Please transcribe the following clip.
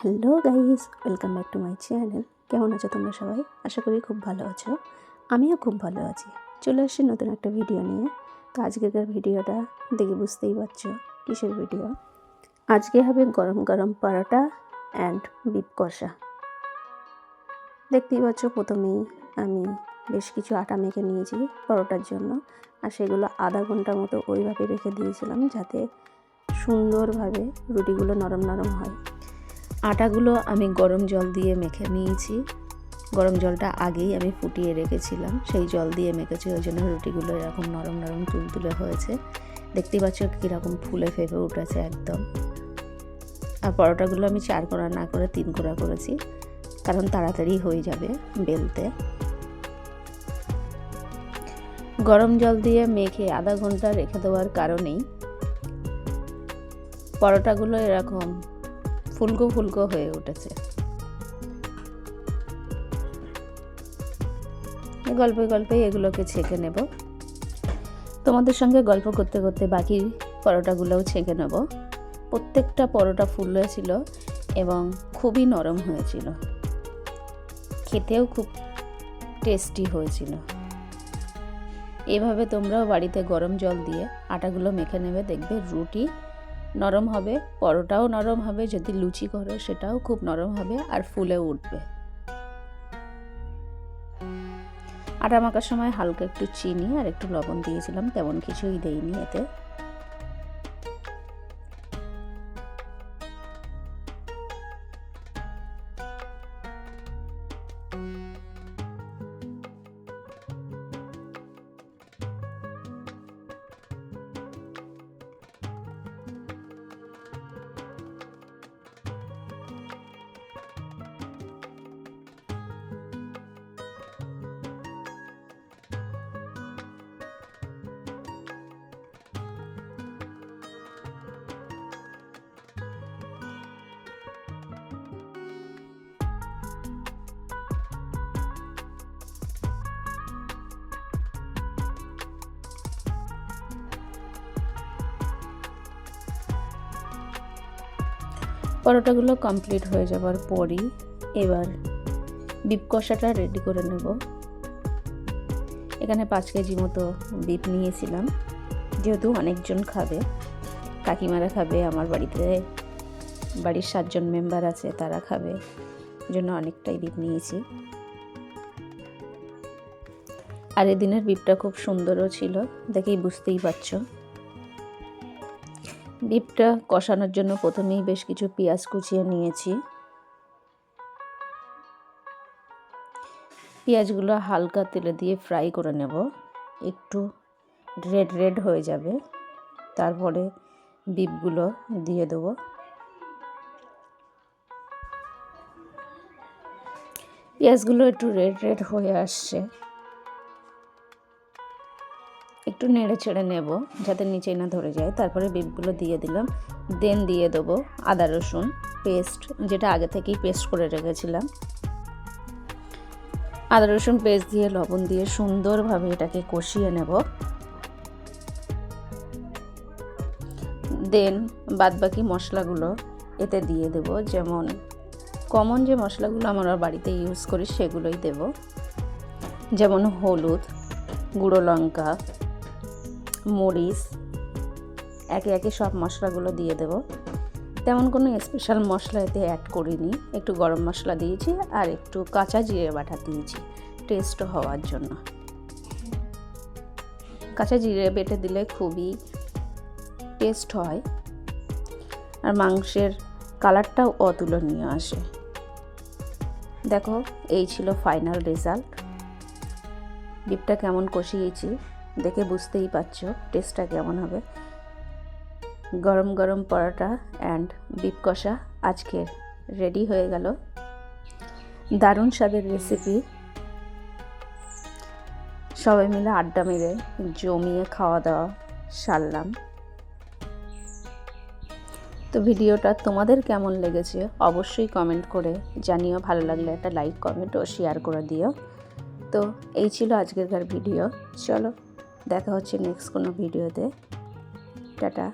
Hello guys, welcome back to my channel. কেমন আছো তোমরা সবাই? আশা করি খুব ভালো আছো। আমিও খুব ভালো আছি। চলে আসছি নতুন একটা ভিডিও নিয়ে। তো আজকের ভিডিওটা দেখে বুঝতেই পারছো কিসের ভিডিও। আজকে হবে গরম গরম পরোটা অ্যান্ড বিফ কষা। দেখতেই পাচ্ছ, প্রথমেই আমি বেশ কিছু আটা মেখে নিয়েছি পরোটার জন্য, আর সেগুলো আধা ঘন্টার মতো ওইভাবে রেখে দিয়েছিলাম যাতে সুন্দরভাবে রুটিগুলো নরম নরম হয়। আটাগুলো আমি গরম জল দিয়ে মেখে নিয়েছি। গরম জলটা আগেই আমি ফুটিয়ে রেখেছিলাম, সেই জল দিয়ে মেখেছি, ওই জন্য রুটিগুলো এরকম নরম নরম তুলতুলে হয়েছে। দেখতেই পাচ্ছ কীরকম ফুলে ফেপে উঠেছে একদম। আর পরোটাগুলো আমি 4 কোণা না করে 3 কোণা করেছি, কারণ তাড়াতাড়ি হয়ে যাবে বেলতে। গরম জল দিয়ে মেখে আধা ঘন্টা রেখে দেওয়ার কারণেই পরোটাগুলো এরকম ফুলকো ফুলকো হয়ে উঠেছে। গল্পে গল্পে এগুলোকে ছেঁকে নেব। তোমাদের সঙ্গে গল্প করতে করতে বাকি পরোটাগুলোও ছেঁকে নেব। প্রত্যেকটা পরোটা ফুলেছিল এবং খুবই নরম হয়েছিল, খেতেও খুব টেস্টি হয়েছিল। এভাবে তোমরাও বাড়িতে গরম জল দিয়ে আটাগুলো মেখে নেবে, দেখবে রুটি নরম হবে, পরোটাও নরম হবে, যদি লুচি করো সেটাও খুব নরম হবে আর ফুলে উঠবে। আটা মাখার সময় হালকা একটু চিনি আর একটু লবণ দিয়েছিলাম, তেমন কিছুই দেইনি এতে। পরোটাগুলো কমপ্লিট হয়ে যাওয়ার পরই এবার বিফ কষাটা রেডি করে নেব। এখানে 5 কেজি মতো বিফ নিয়েছিলাম, যেহেতু অনেকজন খাবে, কাকিমারা খাবে, আমার বাড়ির 7 জন মেম্বার আছে, তারা খাবে, জন্য অনেকটাই বিফ নিয়েছি। আর এদিনের বিফটা খুব সুন্দরও ছিল, দেখেই বুঝতেই পারছো। বিফটা কষানোর জন্য প্রথমেই বেশ কিছু পেঁয়াজ কুচিয়ে নিয়েছি। পেঁয়াজগুলো হালকা তেলে দিয়ে ফ্রাই করে নেব, একটু রেড রেড হয়ে যাবে, তারপরে বিফগুলো দিয়ে দেবো। পেঁয়াজগুলো একটু রেড রেড হয়ে আসছে, একটু নেড়ে ছেড়ে নেব যাতে নিচে না ধরে যায়। তারপরে বিফগুলো দিয়ে দিলাম, দেন দিয়ে দেবো আদা রসুন পেস্ট, যেটা আগে থেকেই পেস্ট করে রেখেছিলাম। আদা রসুন পেস্ট দিয়ে লবণ দিয়ে সুন্দরভাবে এটাকে কষিয়ে নেব। দেন বাদবাকি মশলাগুলো এতে দিয়ে দেব, যেমন কমন যে মশলাগুলো আমরা বাড়িতে ইউজ করি সেগুলোই দেব, যেমন হলুদ, গুঁড়ো লঙ্কা, মরিচ, একে একে সব মশলাগুলো দিয়ে দেব। তেমন কোনো স্পেশাল মশলা এতে অ্যাড করিনি, একটু গরম মশলা দিয়েছি আর একটু কাঁচা জিরে বাটা দিয়েছি টেস্ট হওয়ার জন্য। কাঁচা জিরে বেটে দিলে খুবই টেস্ট হয় আর মাংসের কালারটাও অতুলনীয় আসে। দেখো, এই ছিল ফাইনাল রেজাল্ট। বিফটা কেমন কষিয়েছি দেখে বুঝতেই পারছো টেস্টটা কেমন হবে। গরম গরম পরোটা অ্যান্ড বিফ কষা আজকে রেডি হয়ে গেল। দারুণ স্বাদের রেসিপি, সবাই মিলে আড্ডা মেরে জমিয়ে খাওয়া দাওয়া সারলাম। তো ভিডিওটা তোমাদের কেমন লেগেছে অবশ্যই কমেন্ট করে জানিও, ভালো লাগলে একটা লাইক, কমেন্ট ও শেয়ার করে দিও। তো এই ছিল আজকেরকার ভিডিও। চলো দেখা হচ্ছে নেক্সট কোনো ভিডিওতে। টাটা।